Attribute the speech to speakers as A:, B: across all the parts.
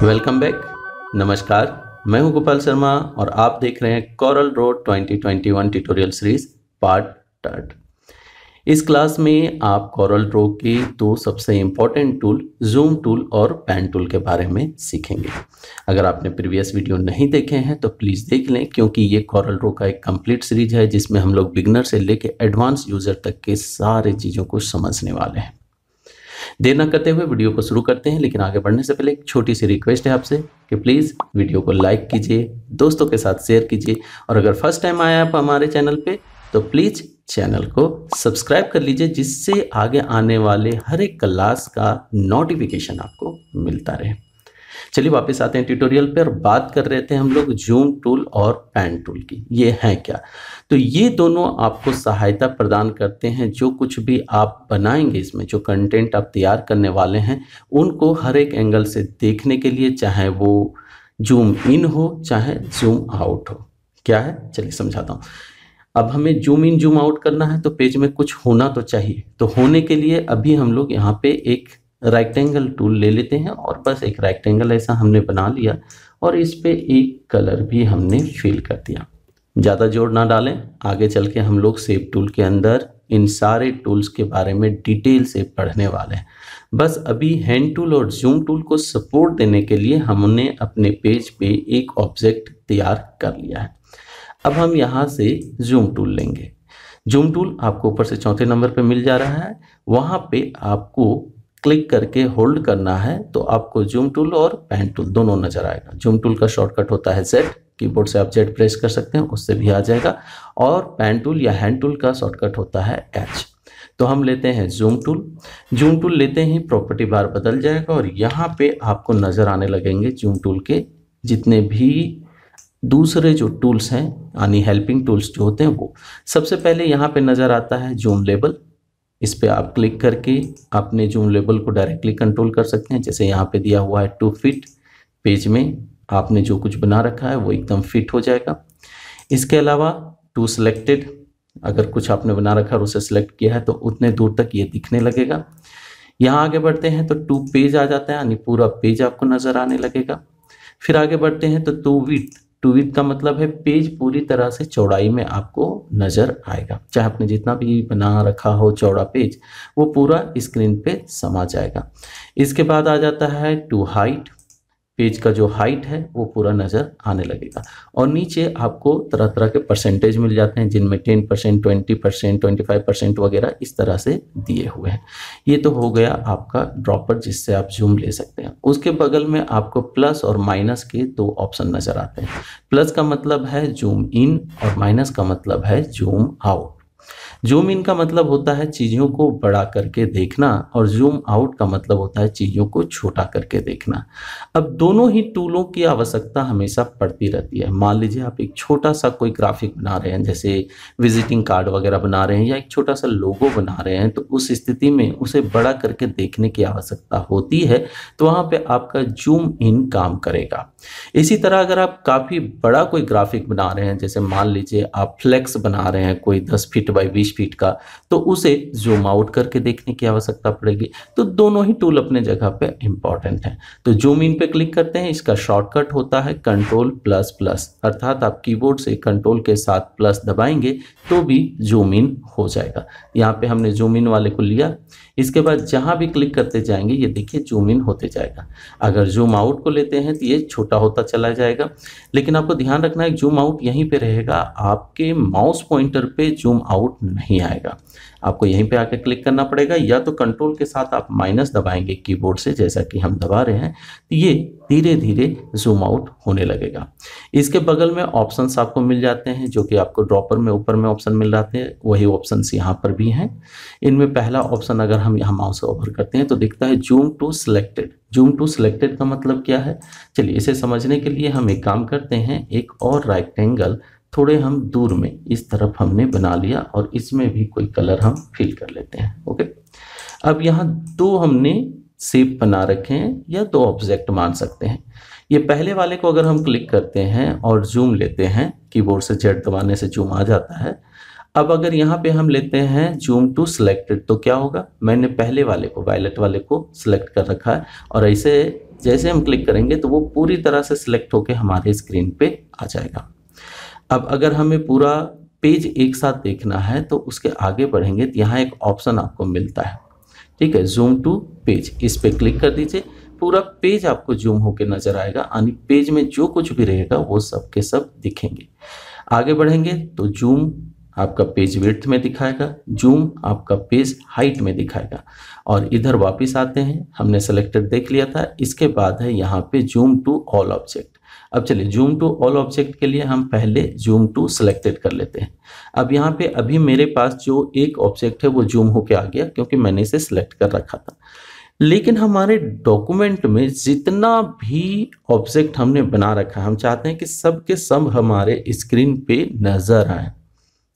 A: Welcome back. नमस्कार, मैं हूं गोपाल शर्मा और आप देख रहे हैं Corel Draw 2021 tutorial series part 3। इस क्लास में आप कोरल ड्रॉ के दो सबसे इम्पोर्टेंट टूल जूम टूल और पेन टूल के बारे में सीखेंगे। अगर आपने प्रीवियस वीडियो नहीं देखे हैं तो प्लीज़ देख लें, क्योंकि ये कोरल ड्रॉ का एक कंप्लीट सीरीज है जिसमें हम लोग बिगनर से लेकर एडवांस यूज़र तक के सारे चीज़ों को समझने वाले हैं। देर न करते हुए वीडियो को शुरू करते हैं, लेकिन आगे बढ़ने से पहले एक छोटी सी रिक्वेस्ट है आपसे कि प्लीज़ वीडियो को लाइक कीजिए, दोस्तों के साथ शेयर कीजिए और अगर फर्स्ट टाइम आए आप हमारे चैनल पे तो प्लीज़ चैनल को सब्सक्राइब कर लीजिए, जिससे आगे आने वाले हर एक क्लास का नोटिफिकेशन आपको मिलता रहे। चलिए वापस आते हैं ट्यूटोरियल पर। बात कर रहे थे हम लोग जूम टूल और पेन टूल की। ये हैं क्या? तो ये दोनों आपको सहायता प्रदान करते हैं। जो कुछ भी आप बनाएंगे, इसमें जो कंटेंट आप तैयार करने वाले हैं, उनको हर एक एंगल से देखने के लिए, चाहे वो जूम इन हो चाहे जूम आउट हो। क्या है चलिए समझाता हूँ। अब हमें जूम इन जूम आउट करना है तो पेज में कुछ होना तो चाहिए। तो होने के लिए अभी हम लोग यहाँ पे एक रेक्टेंगल टूल ले लेते हैं और बस एक रेक्टेंगल ऐसा हमने बना लिया और इस पे एक कलर भी हमने फिल कर दिया। ज़्यादा जोर ना डालें, आगे चल के हम लोग शेप टूल के अंदर इन सारे टूल्स के बारे में डिटेल से पढ़ने वाले हैं। बस अभी हैंड टूल और जूम टूल को सपोर्ट देने के लिए हमने अपने पेज पे एक ऑब्जेक्ट तैयार कर लिया है। अब हम यहाँ से जूम टूल लेंगे। जूम टूल आपको ऊपर से चौथे नंबर पे मिल जा रहा है, वहाँ पे आपको क्लिक करके होल्ड करना है तो आपको जूम टूल और पेन टूल दोनों नजर आएगा। जूम टूल का शॉर्टकट होता है Z, कीबोर्ड से आप Z प्रेस कर सकते हैं, उससे भी आ जाएगा। और पेन टूल या हैंड टूल का शॉर्टकट होता है H। तो हम लेते हैं जूम टूल। जूम टूल लेते ही प्रॉपर्टी बार बदल जाएगा और यहाँ पे आपको नजर आने लगेंगे जूम टूल के जितने भी दूसरे जो टूल्स हैं, यानी हेल्पिंग टूल्स जो होते हैं वो। सबसे पहले यहाँ पे नजर आता है जूम लेबल। इस पे आप क्लिक करके अपने जूम लेबल को डायरेक्टली कंट्रोल कर सकते हैं। जैसे यहाँ पे दिया हुआ है 2 फीट, पेज में आपने जो कुछ बना रखा है वो एकदम फिट हो जाएगा। इसके अलावा टू सिलेक्टेड, अगर कुछ आपने बना रखा है और उसे सिलेक्ट किया है तो उतने दूर तक ये दिखने लगेगा। यहाँ आगे बढ़ते हैं तो 2 पेज आ जाता है, यानी पूरा पेज आपको नजर आने लगेगा। फिर आगे बढ़ते हैं तो 2 विड्थ। 2 विड्थ का मतलब है पेज पूरी तरह से चौड़ाई में आपको नजर आएगा। चाहे आपने जितना भी बना रखा हो चौड़ा पेज, वो पूरा स्क्रीन पे समा जाएगा। इसके बाद आ जाता है 2 हाइट। पेज का जो हाइट है वो पूरा नज़र आने लगेगा। और नीचे आपको तरह तरह के परसेंटेज मिल जाते हैं, जिनमें 10%, 20%, 25% वगैरह इस तरह से दिए हुए हैं। ये तो हो गया आपका ड्रॉपर, जिससे आप जूम ले सकते हैं। उसके बगल में आपको प्लस और माइनस के 2 ऑप्शन नज़र आते हैं। प्लस का मतलब है जूम इन और माइनस का मतलब है जूम आउट। जूम इन का मतलब होता है चीज़ों को बड़ा करके देखना और जूम आउट का मतलब होता है चीज़ों को छोटा करके देखना। अब दोनों ही टूलों की आवश्यकता हमेशा पड़ती रहती है। मान लीजिए आप एक छोटा सा कोई ग्राफिक बना रहे हैं, जैसे विजिटिंग कार्ड वगैरह बना रहे हैं या एक छोटा सा लोगो बना रहे हैं, तो उस स्थिति में उसे बड़ा करके देखने की आवश्यकता होती है, तो वहाँ पे आपका जूम इन काम करेगा। इसी तरह अगर आप काफ़ी बड़ा कोई ग्राफिक बना रहे हैं, जैसे मान लीजिए आप फ्लेक्स बना रहे हैं कोई 10 फीट बाई 20 फीट का, तो उसे जूम आउट करके देखने की आवश्यकता पड़ेगी। तो दोनों ही टूल अपने जगह पे इंपॉर्टेंट हैं। तो जूम इन पे क्लिक करते हैं। इसका शॉर्टकट होता है Ctrl++, अर्थात आप कीबोर्ड से कंट्रोल के साथ प्लस दबाएंगे तो भी जूम इन हो जाएगा। यहाँ पे हमने जूम इन वाले को लिया। इसके बाद जहाँ भी क्लिक करते जाएंगे ये देखिए जूम इन होते जाएगा। अगर जूम आउट को लेते हैं तो ये छोटा होता चला जाएगा, लेकिन आपको ध्यान रखना है जूम आउट यहीं पे रहेगा, आपके माउस पॉइंटर पे जूम आउट नहीं आएगा। आपको यहीं पे आके क्लिक करना पड़ेगा, या तो कंट्रोल के साथ आप माइनस दबाएंगे कीबोर्ड से, जैसा कि हम दबा रहे हैं, तो ये धीरे धीरे जूम आउट होने लगेगा। इसके बगल में ऑप्शंस आपको मिल जाते हैं, जो कि आपको ड्रॉपर में ऊपर में ऑप्शन मिल जाते हैं, वही ऑप्शंस यहाँ पर भी हैं। इनमें पहला ऑप्शन अगर हम यहाँ माउस ओवर करते हैं तो दिखता है zoom to selected. Zoom to selected का मतलब क्या है, चलिए इसे समझने के लिए हम एक काम करते हैं। एक और रेक्टेंगल थोड़े हम दूर में इस तरफ हमने बना लिया और इसमें भी कोई कलर हम फिल कर लेते हैं। ओके, अब यहाँ 2 हमने शेप बना रखे हैं या 2 ऑब्जेक्ट मान सकते हैं। ये पहले वाले को अगर हम क्लिक करते हैं और जूम लेते हैं, कीबोर्ड से Z दबाने से जूम आ जाता है। अब अगर यहाँ पे हम लेते हैं जूम टू सिलेक्टेड तो क्या होगा, मैंने पहले वाले को वायलेट वाले को सिलेक्ट कर रखा है और ऐसे जैसे हम क्लिक करेंगे तो वो पूरी तरह से सिलेक्ट होकर हमारे स्क्रीन पे आ जाएगा। अब अगर हमें पूरा पेज एक साथ देखना है तो उसके आगे बढ़ेंगे तो यहाँ एक ऑप्शन आपको मिलता है, ठीक है, जूम टू पेज, इस पे क्लिक कर दीजिए। पूरा पेज आपको जूम होके नजर आएगा, यानी पेज में जो कुछ भी रहेगा वो सब के सब दिखेंगे। आगे बढ़ेंगे तो जूम आपका पेज विड्थ में दिखाएगा, जूम आपका पेज हाइट में दिखाएगा। और इधर वापस आते हैं, हमने सेलेक्टेड देख लिया था, इसके बाद है यहाँ पे जूम टू ऑल ऑब्जेक्ट। अब चलिए जूम टू ऑल ऑब्जेक्ट के लिए हम पहले जूम टू सिलेक्टेड कर लेते हैं। अब यहाँ पे अभी मेरे पास जो एक ऑब्जेक्ट है वो जूम होके आ गया क्योंकि मैंने इसे सिलेक्ट कर रखा था, लेकिन हमारे डॉक्यूमेंट में जितना भी ऑब्जेक्ट हमने बना रखा है हम चाहते हैं कि सब के सब हमारे स्क्रीन पे नजर आए।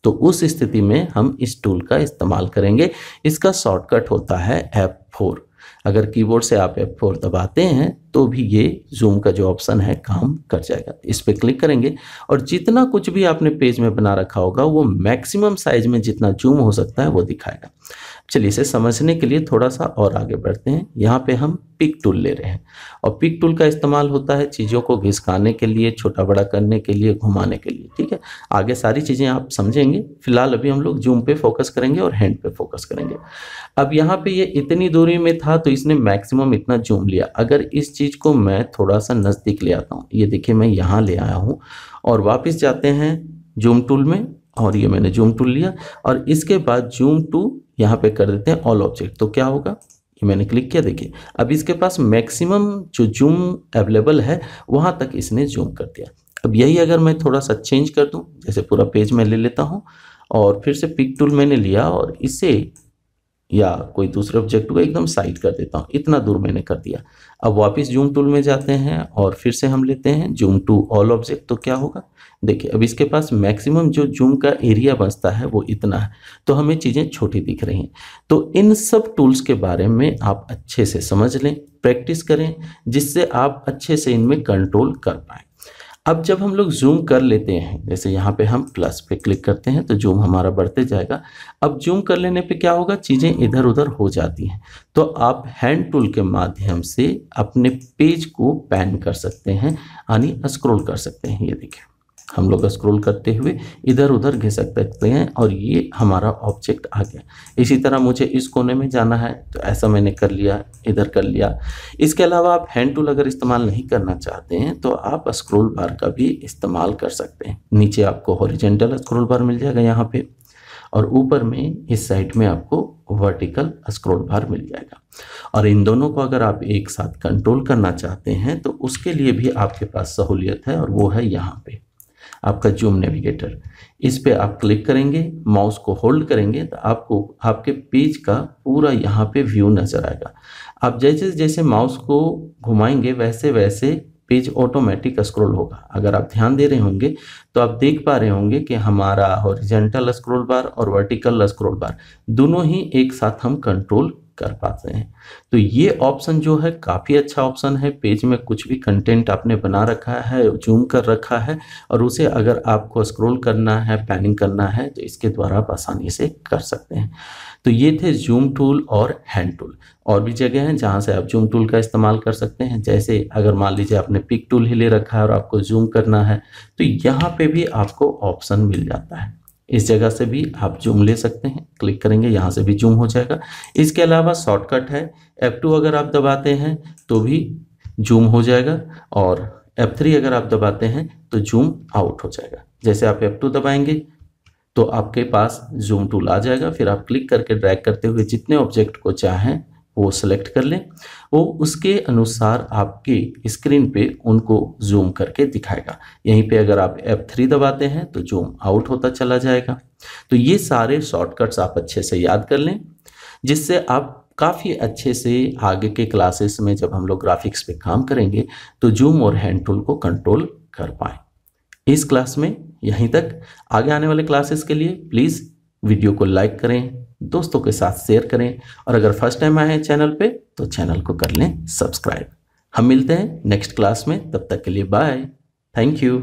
A: तो उस स्थिति में हम इस टूल का इस्तेमाल करेंगे। इसका शॉर्टकट होता है F4। अगर कीबोर्ड से आप F4 दबाते हैं तो भी ये जूम का जो ऑप्शन है काम कर जाएगा। इस पर क्लिक करेंगे और जितना कुछ भी आपने पेज में बना रखा होगा वो मैक्सिमम साइज में जितना जूम हो सकता है वो दिखाएगा। चलिए इसे समझने के लिए थोड़ा सा और आगे बढ़ते हैं। यहाँ पे हम पिक टूल ले रहे हैं और पिक टूल का इस्तेमाल होता है चीज़ों को घिसकाने के लिए, छोटा बड़ा करने के लिए, घुमाने के लिए, ठीक है। आगे सारी चीज़ें आप समझेंगे, फिलहाल अभी हम लोग जूम पे फोकस करेंगे और हैंड पे फोकस करेंगे। अब यहाँ पे ये इतनी दूरी में था तो इसने मैक्सिमम इतना जूम लिया। अगर इस चीज़ को मैं थोड़ा सा नज़दीक ले आता हूँ, ये देखिए मैं यहाँ ले आया हूँ और वापस जाते हैं जूम टूल में और ये मैंने जूम टूल लिया और इसके बाद जूम टू यहाँ पे कर देते हैं ऑल ऑब्जेक्ट। तो क्या होगा, ये मैंने क्लिक किया, देखिए अब इसके पास मैक्सिमम जो जूम अवेलेबल है वहाँ तक इसने जूम कर दिया। अब यही अगर मैं थोड़ा सा चेंज कर दूँ, जैसे पूरा पेज में ले लेता हूँ और फिर से पिक टूल मैंने लिया और इसे या कोई दूसरे ऑब्जेक्ट को एकदम साइड कर देता हूँ, इतना दूर मैंने कर दिया। अब वापस जूम टूल में जाते हैं और फिर से हम लेते हैं जूम टू ऑल ऑब्जेक्ट। तो क्या होगा, देखिए अब इसके पास मैक्सिमम जो जूम का एरिया बचता है वो इतना है, तो हमें चीज़ें छोटी दिख रही हैं। तो इन सब टूल्स के बारे में आप अच्छे से समझ लें, प्रैक्टिस करें, जिससे आप अच्छे से इनमें कंट्रोल कर पाएँ। अब जब हम लोग जूम कर लेते हैं, जैसे यहाँ पे हम प्लस पे क्लिक करते हैं तो जूम हमारा बढ़ते जाएगा। अब जूम कर लेने पे क्या होगा, चीज़ें इधर उधर हो जाती हैं, तो आप हैंड टूल के माध्यम से अपने पेज को पैन कर सकते हैं, यानी स्क्रॉल कर सकते हैं। ये देखिए हम लोग स्क्रॉल करते हुए इधर उधर घिसक सकते हैं और ये हमारा ऑब्जेक्ट आ गया। इसी तरह मुझे इस कोने में जाना है तो ऐसा मैंने कर लिया, इधर कर लिया। इसके अलावा आप हैंड टूल अगर इस्तेमाल नहीं करना चाहते हैं तो आप स्क्रॉल बार का भी इस्तेमाल कर सकते हैं। नीचे आपको हॉरिजॉन्टल स्क्रॉल बार मिल जाएगा यहाँ पे और ऊपर में इस साइड में आपको वर्टिकल स्क्रॉल बार मिल जाएगा। और इन दोनों को अगर आप एक साथ कंट्रोल करना चाहते हैं तो उसके लिए भी आपके पास सहूलियत है और वो है यहाँ पे आपका जूम नेविगेटर। इस पे आप क्लिक करेंगे, माउस को होल्ड करेंगे तो आपको आपके पेज का पूरा यहाँ पे व्यू नज़र आएगा। आप जैसे जैसे माउस को घुमाएंगे वैसे वैसे पेज ऑटोमेटिक स्क्रॉल होगा। अगर आप ध्यान दे रहे होंगे तो आप देख पा रहे होंगे कि हमारा हॉरिजॉन्टल स्क्रॉल बार और वर्टिकल स्क्रॉल बार दोनों ही एक साथ हम कंट्रोल कर पाते हैं। तो ये ऑप्शन जो है काफ़ी अच्छा ऑप्शन है। पेज में कुछ भी कंटेंट आपने बना रखा है, जूम कर रखा है और उसे अगर आपको स्क्रॉल करना है, पैनिंग करना है तो इसके द्वारा आप आसानी से कर सकते हैं। तो ये थे जूम टूल और हैंड टूल। और भी जगह हैं जहाँ से आप जूम टूल का इस्तेमाल कर सकते हैं। जैसे अगर मान लीजिए आपने पिक टूल ही ले रखा है और आपको जूम करना है तो यहाँ पे भी आपको ऑप्शन मिल जाता है। इस जगह से भी आप जूम ले सकते हैं, क्लिक करेंगे यहाँ से भी जूम हो जाएगा। इसके अलावा शॉर्टकट है F2 अगर आप दबाते हैं तो भी जूम हो जाएगा और F3 अगर आप दबाते हैं तो जूम आउट हो जाएगा। जैसे आप F2 दबाएंगे तो आपके पास जूम टूल आ जाएगा, फिर आप क्लिक करके ड्रैग करते हुए जितने ऑब्जेक्ट को चाहें वो सेलेक्ट कर लें, वो उसके अनुसार आपकी स्क्रीन पे उनको जूम करके दिखाएगा। यहीं पे अगर आप F3 दबाते हैं तो जूम आउट होता चला जाएगा। तो ये सारे शॉर्टकट्स आप अच्छे से याद कर लें, जिससे आप काफ़ी अच्छे से आगे के क्लासेस में जब हम लोग ग्राफिक्स पे काम करेंगे तो जूम और हैंड टूल को कंट्रोल कर पाएँ। इस क्लास में यहीं तक। आगे आने वाले क्लासेस के लिए प्लीज़ वीडियो को लाइक करें, दोस्तों के साथ शेयर करें और अगर फर्स्ट टाइम आए हैं चैनल पे तो चैनल को कर लें सब्सक्राइब। हम मिलते हैं नेक्स्ट क्लास में, तब तक के लिए बाय, थैंक यू।